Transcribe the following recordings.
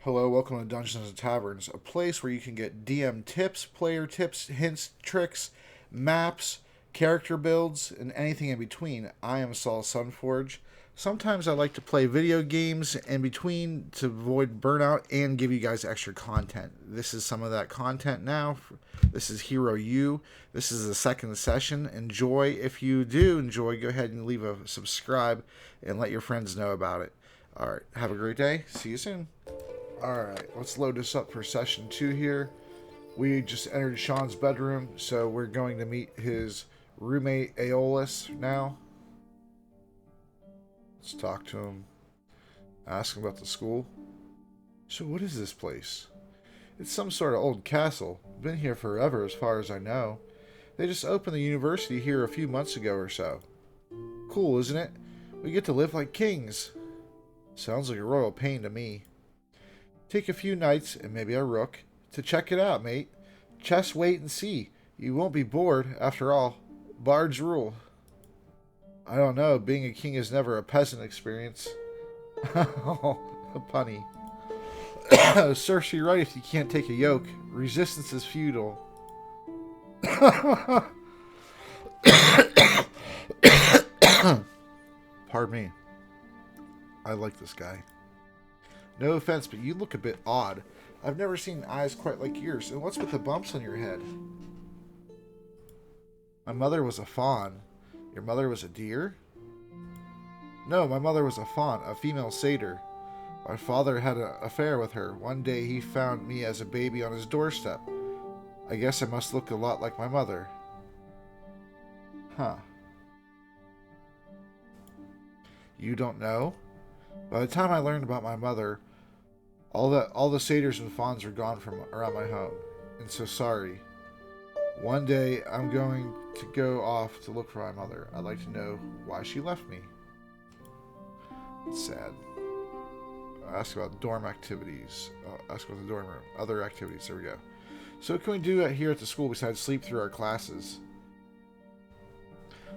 Hello, welcome to Dungeons and Taverns, a place where you can get DM tips, player tips, hints, tricks, maps, character builds, and anything in between. I am Saul Sunforge. Sometimes I like to play video games in between to avoid burnout and give you guys extra content. This is some of that content now. This is Hero U. This is the second session. Enjoy. If you do enjoy, go ahead and leave a subscribe and let your friends know about it. All right, have a great day. See you soon. Alright, let's load this up for session 2 here. We just entered Sean's bedroom, so we're going to meet his roommate Aeolus now. Let's talk to him. Ask him about the school. So what is this place? It's some sort of old castle. Been here forever as far as I know. They just opened the university here a few months ago or so. Cool, isn't it? We get to live like kings. Sounds like a royal pain to me. Take a few knights, and maybe a rook, to check it out, mate. Just wait and see. You won't be bored, after all. Bards rule. I don't know, being a king is never a peasant experience. Oh, a punny. Serves you right if you can't take a yoke. Resistance is futile. Pardon me. I like this guy. No offense, but you look a bit odd. I've never seen eyes quite like yours. And what's with the bumps on your head? My mother was a fawn. Your mother was a deer? No, my mother was a fawn, a female satyr. My father had an affair with her. One day he found me as a baby on his doorstep. I guess I must look a lot like my mother. Huh. You don't know? By the time I learned about my mother, all the satyrs and fawns are gone from around my home, and so sorry. One day I'm going to go off to look for my mother. I'd like to know why she left me. It's sad. Ask about dorm activities. Ask about the dorm room. Other activities. There we go. So what can we do here at the school besides sleep through our classes?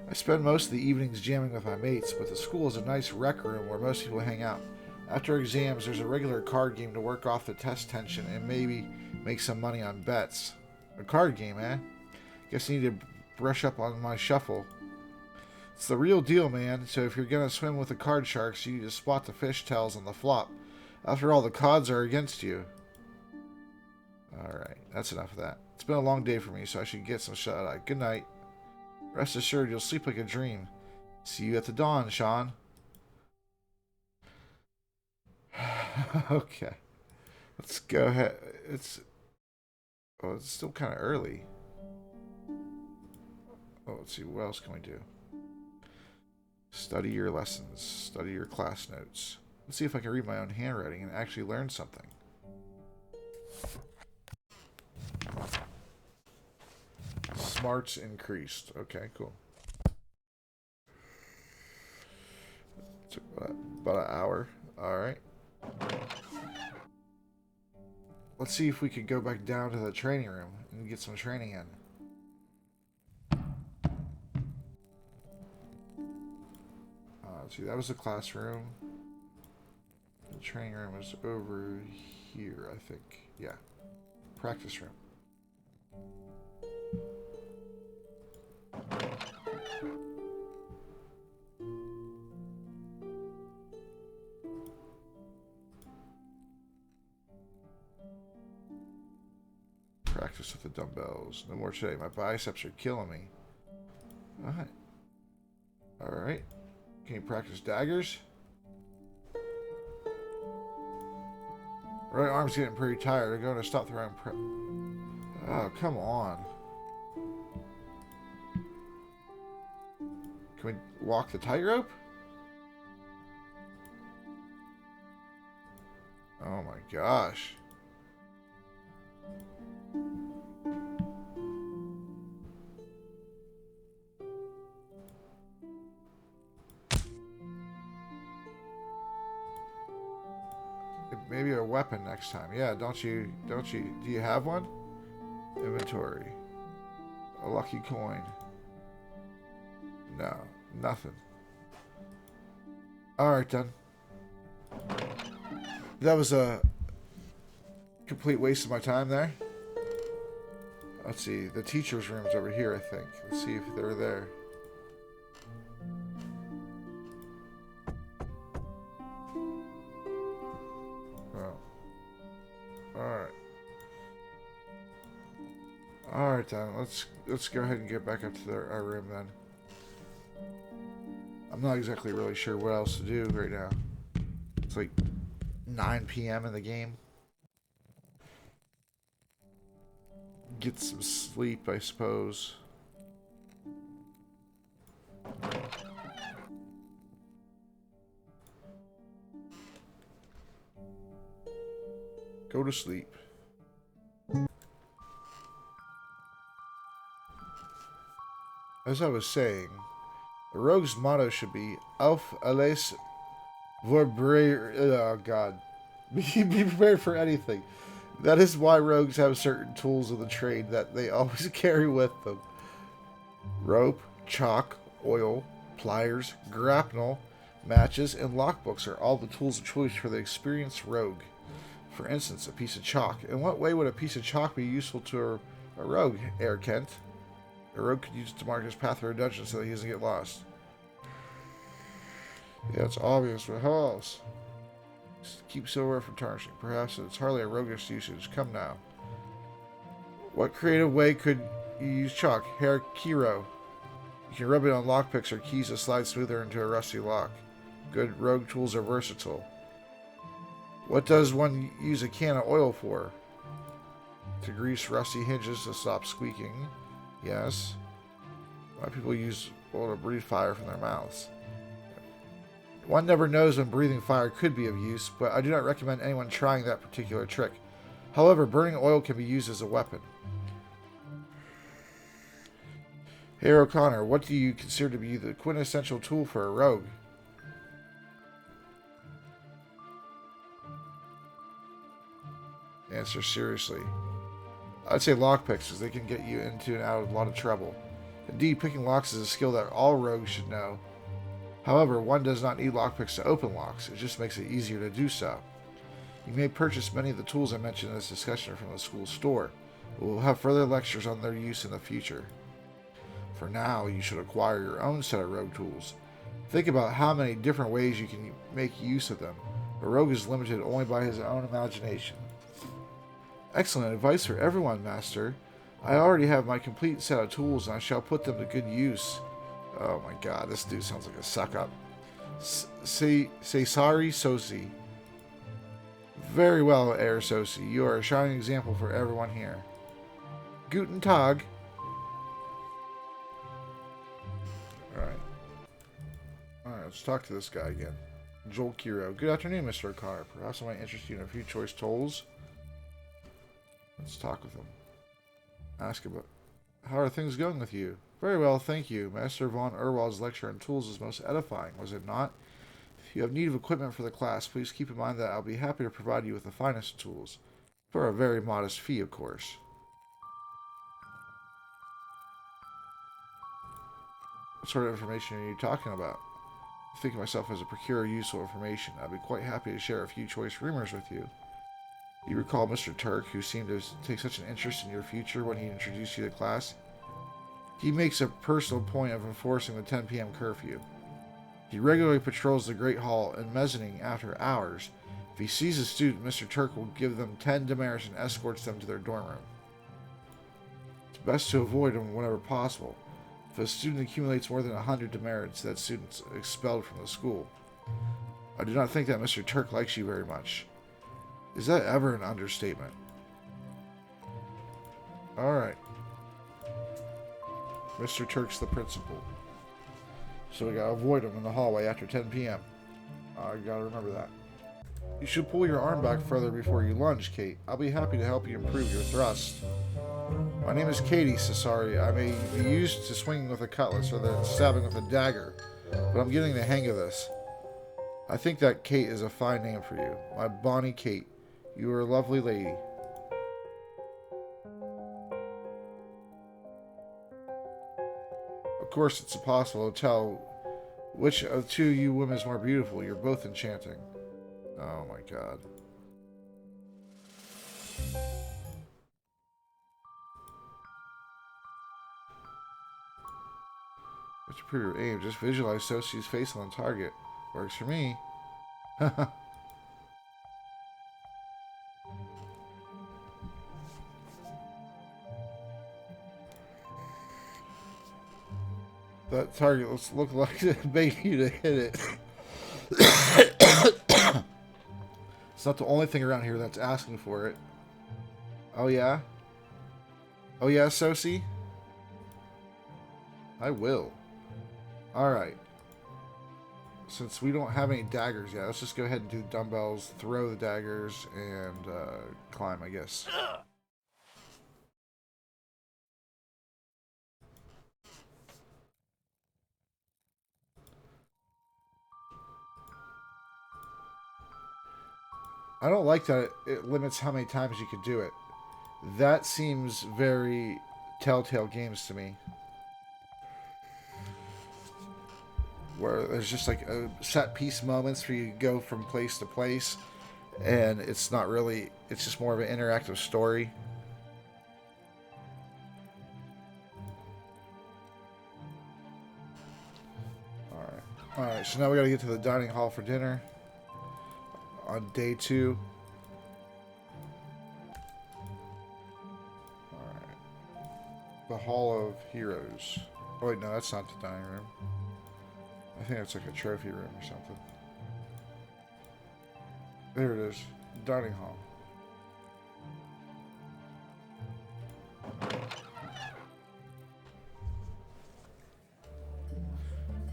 I spend most of the evenings jamming with my mates, but the school is a nice rec room where most people hang out. After exams, there's a regular card game to work off the test tension and maybe make some money on bets. A card game, eh? Guess I need to brush up on my shuffle. It's the real deal, man, so if you're gonna swim with the card sharks, you need to spot the fish tails on the flop. After all, the odds are against you. Alright, that's enough of that. It's been a long day for me, so I should get some shut-eye. Good night. Rest assured, you'll sleep like a dream. See you at the dawn, Sean. Okay. Let's go ahead. It's still kind of early. Oh, let's see. What else can we do? Study your lessons. Study your class notes. Let's see if I can read my own handwriting and actually learn something. Smarts increased. Okay, cool. Took about an hour. Alright. Let's see if we could go back down to the training room and get some training in. Let's see, that was the classroom. The training room is over here, I think. Yeah. Practice room. Practice with the dumbbells. No more today. My biceps are killing me. Alright. Alright. Can you practice daggers? Right arm's getting pretty tired. I'm going to stop throwing Oh, come on. Can we walk the tightrope? Oh my gosh. Maybe a weapon next time. Yeah, don't you, do you have one? Inventory. A lucky coin. No, nothing. Alright then. That was a Complete waste of my time there. Let's see. The teacher's room's over here, I think. Let's see if they're there. Oh. Alright. Alright then. Let's go ahead and get back up to our room then. I'm not exactly really sure what else to do right now. It's like 9 p.m. in the game. Get some sleep, I suppose. Go to sleep. As I was saying, the rogue's motto should be Auf alles vorbereitet. Oh god. Be prepared for anything. That is why rogues have certain tools of the trade that they always carry with them. Rope, chalk, oil, pliers, grapnel, matches, and lockbooks are all the tools of choice for the experienced rogue. For instance, a piece of chalk. In what way would a piece of chalk be useful to a rogue, Herr Kent? A rogue could use it to mark his path through a dungeon so that he doesn't get lost. Yeah, it's obvious, but how else? Keep silverware from tarnishing. Perhaps it's hardly a roguish usage. Come now. What creative way could you use chalk? Herr Kiro. You can rub it on lockpicks or keys to slide smoother into a rusty lock. Good rogue tools are versatile. What does one use a can of oil for? To grease rusty hinges to stop squeaking. Yes. Why people use oil to breathe fire from their mouths? One never knows when breathing fire could be of use, but I do not recommend anyone trying that particular trick. However, burning oil can be used as a weapon. Herr O'Connor, what do you consider to be the quintessential tool for a rogue? Answer seriously. I'd say lockpicks, as they can get you into and out of a lot of trouble. Indeed, picking locks is a skill that all rogues should know. However, one does not need lockpicks to open locks, it just makes it easier to do so. You may purchase many of the tools I mentioned in this discussion from the school store, but we'll have further lectures on their use in the future. For now, you should acquire your own set of rogue tools. Think about how many different ways you can make use of them. A rogue is limited only by his own imagination. Excellent advice for everyone, Master. I already have my complete set of tools and I shall put them to good use. Oh my god, this dude sounds like a suck-up. Say sorry, Sosi. Very well, Herr Sosi. You are a shining example for everyone here. Guten Tag. Alright. Alright, let's talk to this guy again. Joel Kiro. Good afternoon, Mr. O'Connor. Perhaps I might interest you in a few choice tools. Let's talk with him. Ask about how are things going with you? Very well, thank you. Master von Urwald's lecture on tools is most edifying, was it not? If you have need of equipment for the class, please keep in mind that I'll be happy to provide you with the finest tools. For a very modest fee, of course. What sort of information are you talking about? I think of myself as a procurer of useful information. I'd be quite happy to share a few choice rumors with you. You recall Mr. Turk, who seemed to take such an interest in your future when he introduced you to class? He makes a personal point of enforcing the 10 p.m. curfew. He regularly patrols the Great Hall and mezzanine after hours. If he sees a student, Mr. Turk will give them 10 demerits and escorts them to their dorm room. It's best to avoid him whenever possible. If a student accumulates more than 100 demerits, that student's expelled from the school. I do not think that Mr. Turk likes you very much. Is that ever an understatement? Alright. Mr. Turk's the principal. So we gotta avoid him in the hallway after 10 p.m. I gotta remember that. You should pull your arm back further before you lunge, Kate. I'll be happy to help you improve your thrust. My name is Katie Cesari. I may be used to swinging with a cutlass or then stabbing with a dagger, but I'm getting the hang of this. I think that Kate is a fine name for you. My bonny Kate. You are a lovely lady. Of course, it's impossible to tell which of two you women is more beautiful. You're both enchanting. Oh my god. To improve your aim, just visualize Sosie's face on the target. Works for me. That target looks like it made you to hit it. It's not the only thing around here that's asking for it. Oh yeah? Oh yeah, Sosie? I will. Alright. Since we don't have any daggers yet, let's just go ahead and do dumbbells, throw the daggers, and climb, I guess. I don't like that it limits how many times you can do it. That seems very Telltale Games to me. Where there's just like a set piece moments where you go from place to place, and it's not really, it's just more of an interactive story. Alright, so now we gotta get to the dining hall for dinner on day 2. Alright. The Hall of Heroes. Oh wait, no, that's not the dining room. I think it's like a trophy room or something. There it is. Dining hall.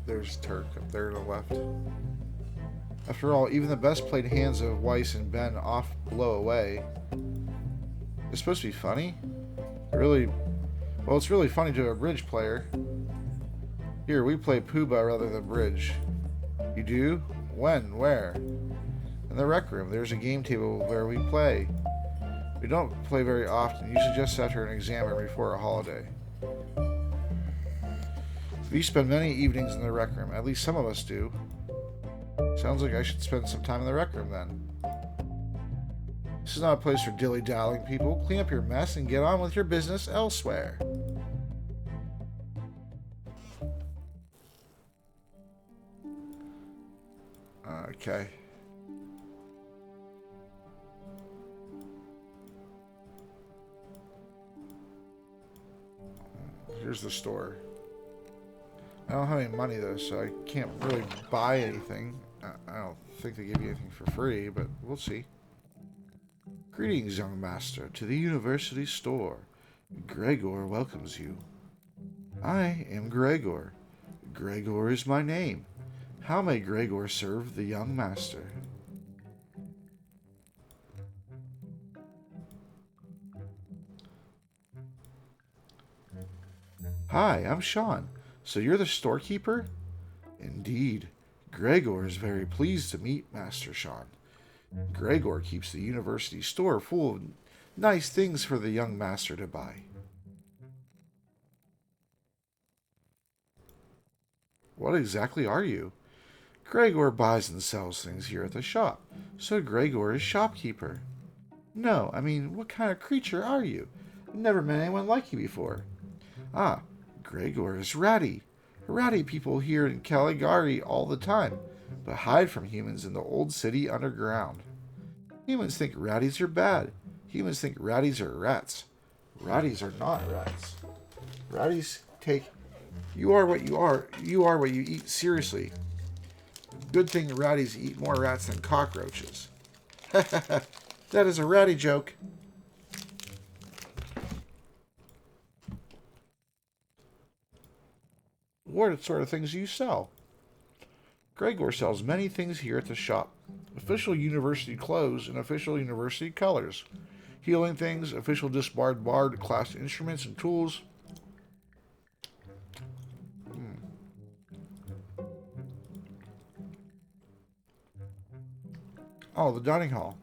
There's Turk up there to the left. After all, even the best played hands of Weiss and Ben off blow away. It's supposed to be funny? Well, it's really funny to a bridge player. Here, we play Poobah rather than bridge. You do? When? Where? In the rec room. There's a game table where we play. We don't play very often, usually just after an exam or before a holiday. We spend many evenings in the rec room. At least some of us do. Sounds like I should spend some time in the rec room then. This is not a place for dilly-dallying, people. Clean up your mess and get on with your business elsewhere. Okay. Here's the store. I don't have any money though, so I can't really buy anything. I don't think they give you anything for free, but we'll see. Greetings, young master, to the university store. Gregor welcomes you. I am Gregor. Gregor is my name. How may Gregor serve the young master? Hi, I'm Sean. So you're the storekeeper? Indeed. Gregor is very pleased to meet Master Sean. Gregor keeps the university store full of nice things for the young master to buy. What exactly are you? Gregor buys and sells things here at the shop, so Gregor is shopkeeper. No, I mean, what kind of creature are you? I've never met anyone like you before. Ah, Gregor is ratty. Ratty people here in Caligari all the time, but hide from humans in the old city underground. Humans think ratties are bad. Humans think ratties are rats. Ratties are not rats. Ratties take... You are what you are. You are what you eat seriously. Good thing ratties eat more rats than cockroaches. That is a ratty joke. What sort of things do you sell? Gregor sells many things here at the shop. Official university clothes and official university colors. Healing things, official disbarred bard class instruments and tools. Oh, the dining hall.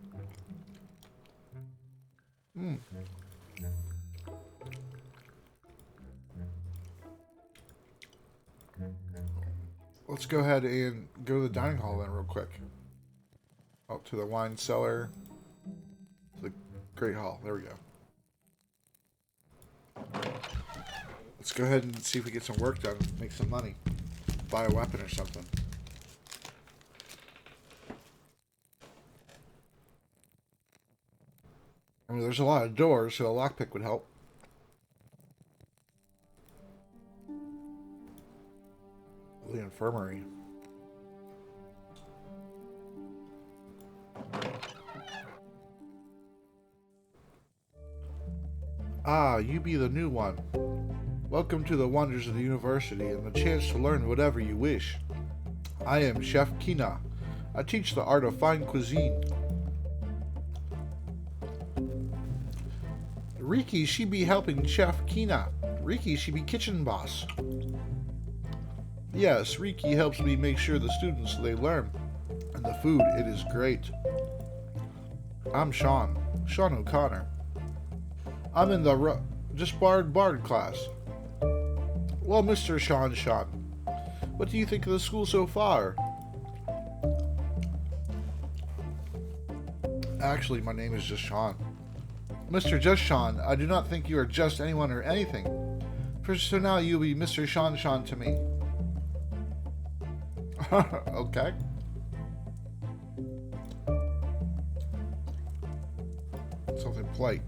Let's go ahead and go to the dining hall then real quick. Oh, to the wine cellar. To the great hall. There we go. Let's go ahead and see if we get some work done. Make some money. buy a weapon or something. I mean, there's a lot of doors, so a lockpick would help. The infirmary. Ah, you be the new one. Welcome to the wonders of the university and the chance to learn whatever you wish. I am Chef Kina. I teach the art of fine cuisine. Riki, she be helping Chef Kina. Riki, she be kitchen boss. Yes, Riki helps me make sure the students, they learn. And the food, it is great. I'm Sean O'Connor. I'm in the disbarred Bard class. Well, Mr. Sean, what do you think of the school so far? Actually, my name is just Sean. Mr. Just Sean, I do not think you are just anyone or anything. So now you'll be Mr. Sean to me. Okay. Something polite.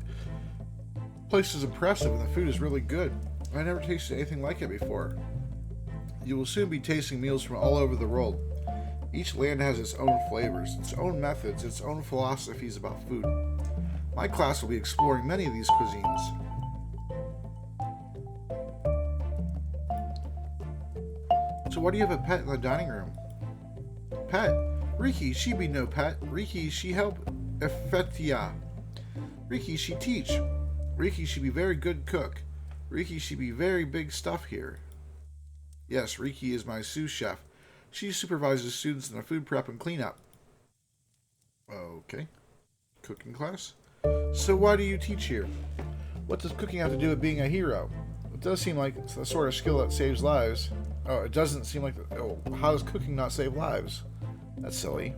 The place is impressive and the food is really good. I never tasted anything like it before. You will soon be tasting meals from all over the world. Each land has its own flavors, its own methods, its own philosophies about food. My class will be exploring many of these cuisines. So why do you have a pet in the dining room? Pet? Riki, she be no pet. Riki, she help Efetia. Riki, she teach. Riki, she be very good cook. Riki, she be very big stuff here. Yes, Riki is my sous chef. She supervises students in the food prep and cleanup. Okay. Cooking class? So why do you teach here? What does cooking have to do with being a hero? It does seem like it's the sort of skill that saves lives. Oh, it doesn't seem like... Oh, how does cooking not save lives? That's silly.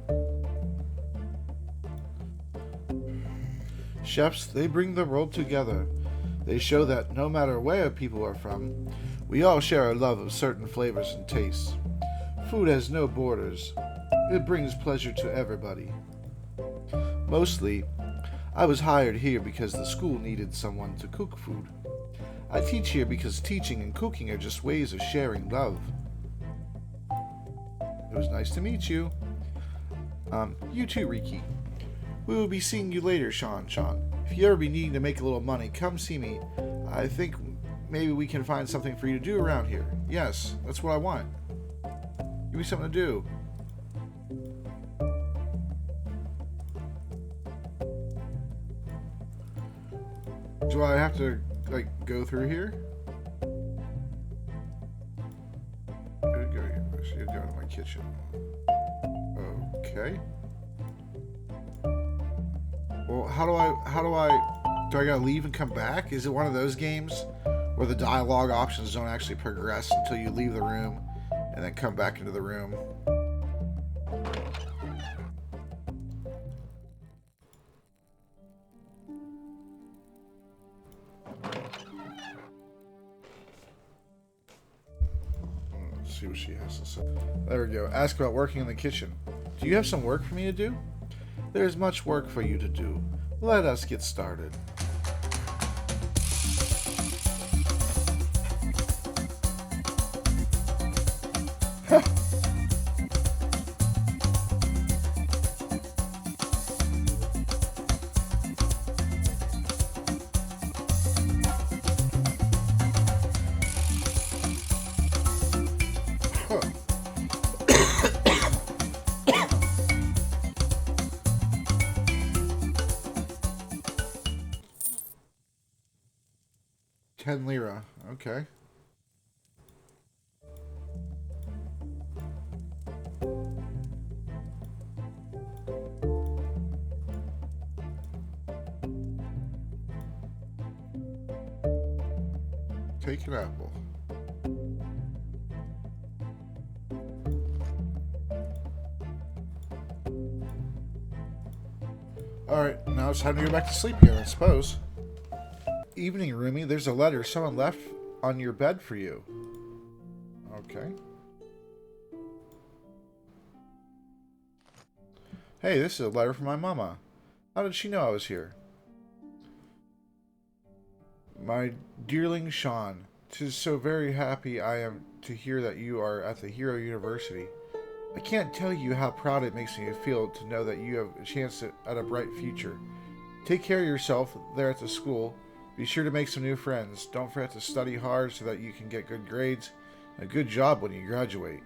Chefs, they bring the world together. They show that no matter where people are from, we all share a love of certain flavors and tastes. Food has no borders. It brings pleasure to everybody. Mostly, I was hired here because the school needed someone to cook food. I teach here because teaching and cooking are just ways of sharing love. It was nice to meet you. You too, Riki. We will be seeing you later, Sean. If you ever be needing to make a little money, come see me. I think maybe we can find something for you to do around here. yes, that's what I want. Give me something to do. Do I have to, like, go through here? Go to my kitchen. Okay. Well, do I gotta leave and come back? Is it one of those games where the dialogue options don't actually progress until you leave the room and then come back into the room? Let's see what she has to say. There we go. Ask about working in the kitchen. Do you have some work for me to do? There's much work for you to do. Let us get started. £10. Okay. Take an apple. Alright, now it's time to go back to sleep again, I suppose. Evening, roomie. There's a letter someone left on your bed for you. Okay. Hey, this is a letter from my mama. How did she know I was here? My dearling Sean, 'tis so very happy I am to hear that you are at the Hero University. I can't tell you how proud it makes me feel to know that you have a chance at a bright future. Take care of yourself there at the school. Be sure to make some new friends. Don't forget to study hard so that you can get good grades and a good job when you graduate.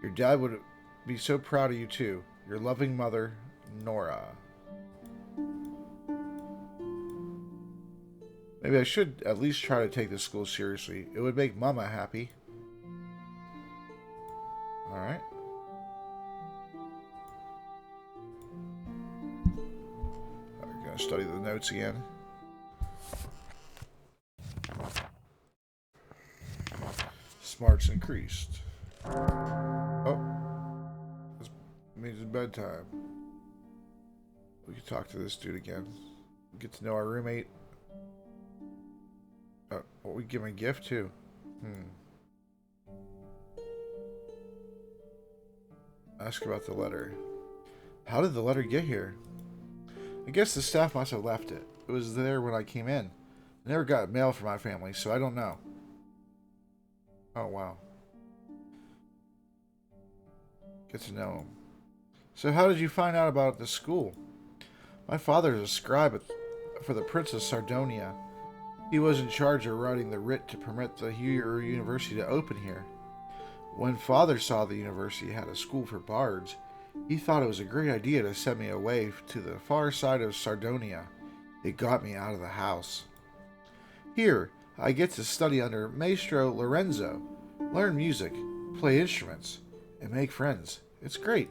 Your dad would be so proud of you too. Your loving mother, Nora. Maybe I should at least try to take this school seriously. It would make Mama happy. Alright. I'm going to study the notes again. Smarts increased. Oh. This means it's bedtime. We can talk to this dude again. Get to know our roommate. What, we give him a gift too? Ask about the letter. How did the letter get here? I guess the staff must have left it. It was there when I came in. I never got mail from my family, so I don't know. Oh, wow. Get to know him. So how did you find out about the school? My father is a scribe for the Prince of Sardonia. He was in charge of writing the writ to permit the Hero University to open here. When Father saw the university had a school for bards, he thought it was a great idea to send me away to the far side of Sardonia. It got me out of the house. Here, I get to study under Maestro Lorenzo, learn music, play instruments, and make friends. It's great.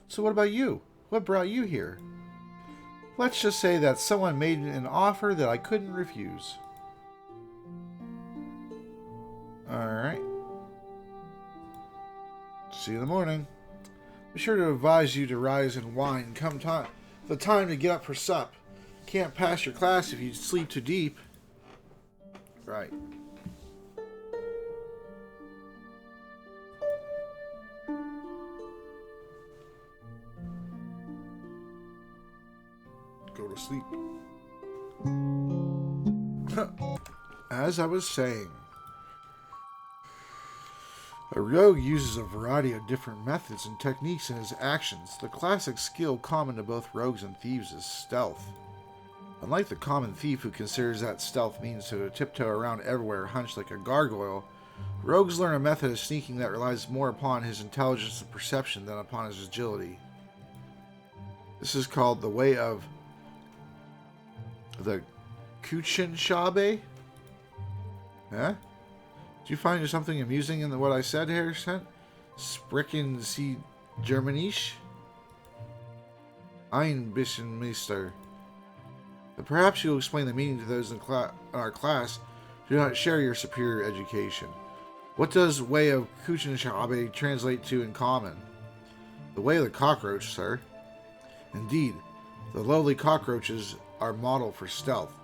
So what about you? What brought you here? Let's just say that someone made an offer that I couldn't refuse. Alright. See you in the morning. Be sure to advise you to rise and wine come the time to get up for sup. Can't pass your class if you sleep too deep. Right. Go to sleep. As I was saying, a rogue uses a variety of different methods and techniques in his actions. The classic skill common to both rogues and thieves is stealth. Unlike the common thief who considers that stealth means to tiptoe around everywhere hunched like a gargoyle, rogues learn a method of sneaking that relies more upon his intelligence and perception than upon his agility. This is called the way of the Kuchinshabe? Huh? Did you find something amusing in what I said here, Sent? Sprechen Sie Germanisch? Ein bisschen Meister. But perhaps you'll explain the meaning to those in our class who do not share your superior education. What does way of Kuchinshabe translate to in common? The way of the cockroach, sir. Indeed, the lowly cockroaches are model for stealth.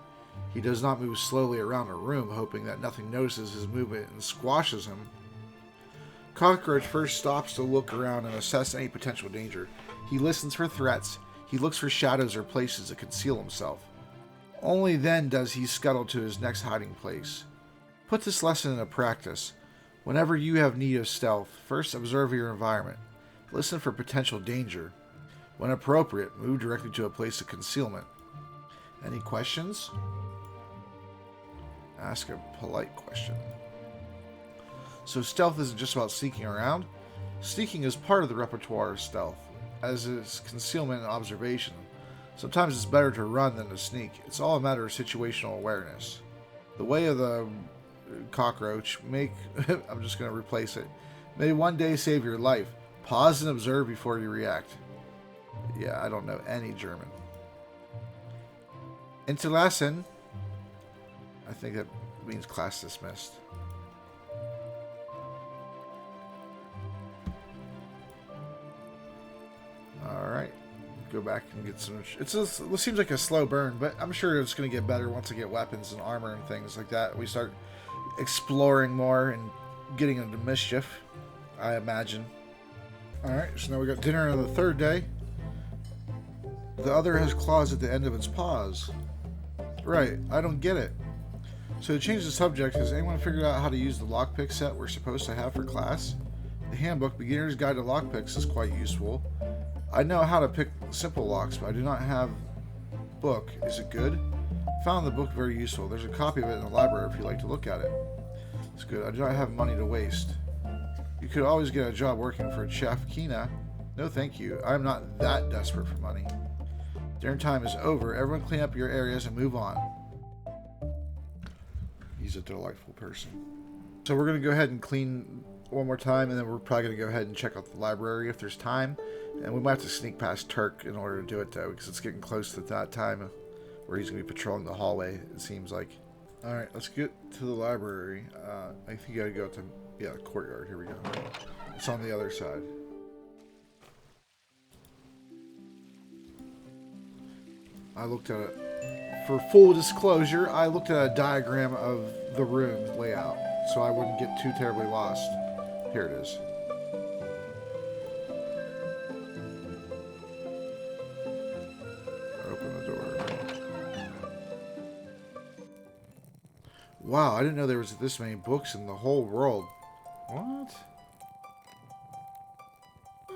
He does not move slowly around a room, hoping that nothing notices his movement and squashes him. Cockroach first stops to look around and assess any potential danger. He listens for threats. He looks for shadows or places to conceal himself. Only then does he scuttle to his next hiding place. Put this lesson into practice. Whenever you have need of stealth, first observe your environment. Listen for potential danger. When appropriate, move directly to a place of concealment. Any questions? Ask a polite question. So stealth isn't just about sneaking around. Sneaking is part of the repertoire of stealth, as is concealment and observation. Sometimes it's better to run than to sneak. It's all a matter of situational awareness. The way of the cockroach, I'm just going to replace it. May one day save your life. Pause and observe before you react. Yeah, I don't know any German. Entlassen. I think that means class dismissed. Alright. Go back and get some... it seems like a slow burn, but I'm sure it's going to get better once I get weapons and armor and things like that. We start exploring more and getting into mischief, I imagine. Alright, so now we got dinner on the third day. The other has claws at the end of its paws. Right, I don't get it. So to change the subject, has anyone figured out how to use the lockpick set we're supposed to have for class? The handbook, Beginner's Guide to Lockpicks, is quite useful. I know how to pick simple locks, but I do not have book. Is it good? I found the book very useful. There's a copy of it in the library if you'd like to look at it. It's good. I do not have money to waste. You could always get a job working for Chef Kina. No thank you. I'm not that desperate for money. Dinner time is over. Everyone clean up your areas and move on. He's a delightful person. So we're going to go ahead and clean one more time, and then we're probably going to go ahead and check out the library if there's time. And we might have to sneak past Turk in order to do it, though, because it's getting close to that time where he's going to be patrolling the hallway, it seems like. Alright, let's get to the library. I think you got to go to, the courtyard. Here we go. It's on the other side. I looked at it. For full disclosure, I looked at a diagram of the room layout, so I wouldn't get too terribly lost. Here it is. Open the door. Wow, I didn't know there was this many books in the whole world. What?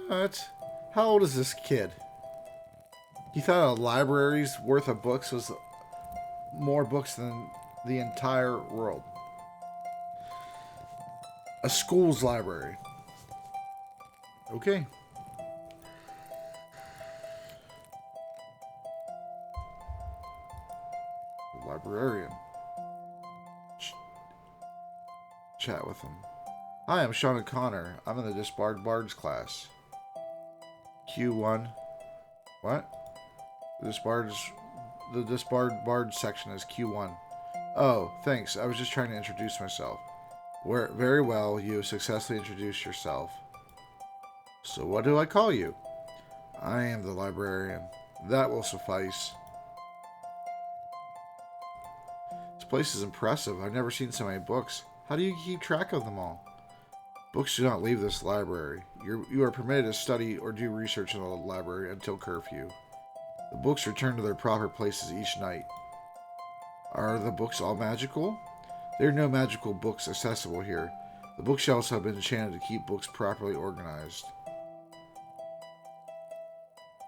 What? How old is this kid? He thought a library's worth of books was more books than the entire world. A school's library. Okay. The librarian. Chat with him. Hi, I'm Sean O'Connor. I'm in the disbarred bards class. Q1. What? The disbarred bard section is Q1. Oh, thanks. I was just trying to introduce myself. Very well, you have successfully introduced yourself. So what do I call you? I am the librarian. That will suffice. This place is impressive. I've never seen so many books. How do you keep track of them all? Books do not leave this library. You are permitted to study or do research in the library until curfew. The books return to their proper places each night. Are the books all magical? There are no magical books accessible here. The bookshelves have been enchanted to keep books properly organized.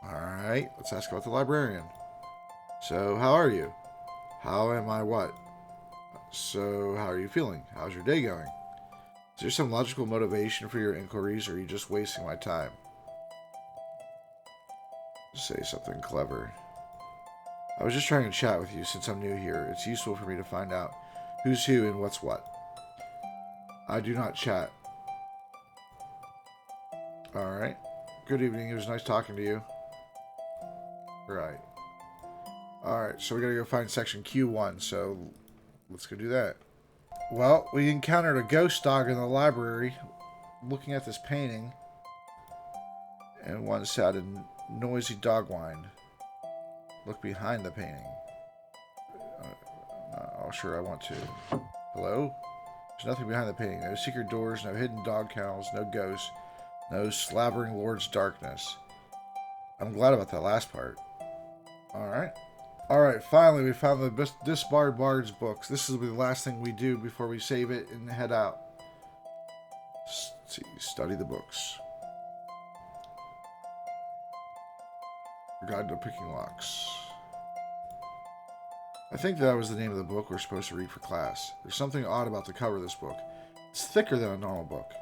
Alright, let's ask about the librarian. So, how are you? How am I what? So, how are you feeling? How's your day going? Is there some logical motivation for your inquiries, or are you just wasting my time? Say something clever. I was just trying to chat with you since I'm new here. It's useful for me to find out who's who and what's what. I do not chat. Alright. Good evening. It was nice talking to you. Right. Alright, so we gotta go find section Q1, so let's go do that. Well, we encountered a ghost dog in the library looking at this painting, and one sounded noisy dog whine. Look behind the painting. Oh, sure, I want to. Hello? There's nothing behind the painting. No secret doors, no hidden dog kennels, no ghosts, no slavering lord's darkness. I'm glad about that last part. Alright. Alright, finally we found the disbarred bards books. This will be the last thing we do before we save it and head out. Let's see, study the books. Guide to picking locks. I think that was the name of the book we're supposed to read for class. There's something odd about the cover of this book. It's thicker than a normal book.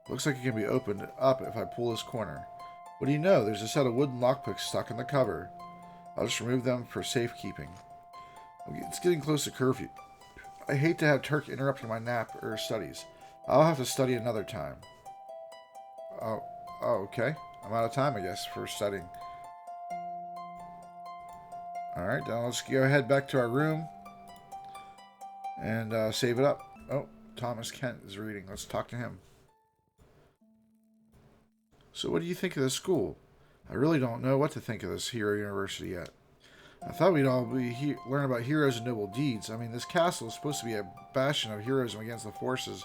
Looks like it can be opened up if I pull this corner. What do you know? There's a set of wooden lockpicks stuck in the cover. I'll just remove them for safekeeping. It's getting close to curfew. I hate to have Turk interrupting my nap or studies. I'll have to study another time. Oh, okay. I'm out of time, I guess, for studying. Alright, now let's go ahead back to our room and save it up. Oh, Thomas Kent is reading. Let's talk to him. So what do you think of the school? I really don't know what to think of this hero university yet. I thought we'd all learn about heroes and noble deeds. I mean, this castle is supposed to be a bastion of heroism against the forces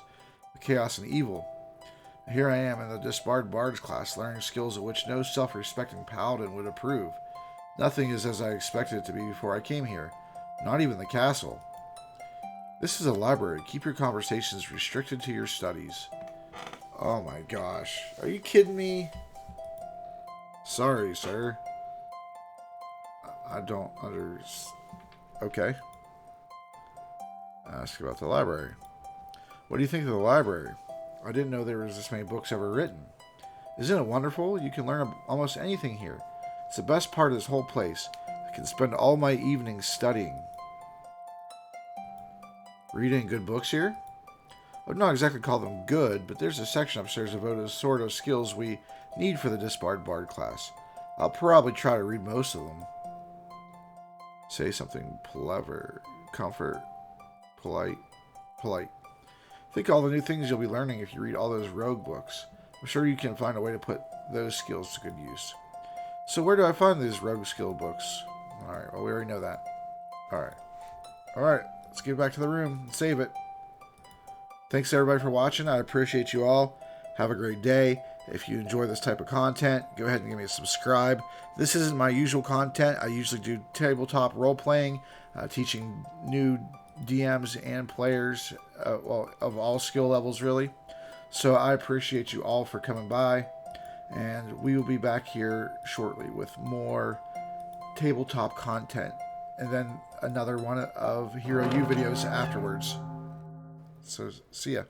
of chaos and evil. Here I am in the disbarred bards class, learning skills of which no self-respecting paladin would approve. Nothing is as I expected it to be before I came here. Not even the castle. This is a library. Keep your conversations restricted to your studies. Oh my gosh. Are you kidding me? Sorry, sir. I don't understand. Okay. Ask about the library. What do you think of the library? I didn't know there was this many books ever written. Isn't it wonderful? You can learn almost anything here. It's the best part of this whole place. I can spend all my evenings studying. Reading good books here? I would not exactly call them good, but there's a section upstairs devoted to the sort of skills we need for the disbarred bard class. I'll probably try to read most of them. Say something clever, comfort, polite. Think all the new things you'll be learning if you read all those rogue books. I'm sure you can find a way to put those skills to good use. So where do I find these rogue skill books? Alright, well we already know that. Alright, let's get back to the room and save it. Thanks everybody for watching. I appreciate you all. Have a great day. If you enjoy this type of content, go ahead and give me a subscribe. This isn't my usual content. I usually do tabletop role-playing, teaching new DMs and players, well, of all skill levels, really. So I appreciate you all for coming by, and we will be back here shortly with more tabletop content, and then another one of Hero U videos afterwards. So, see ya.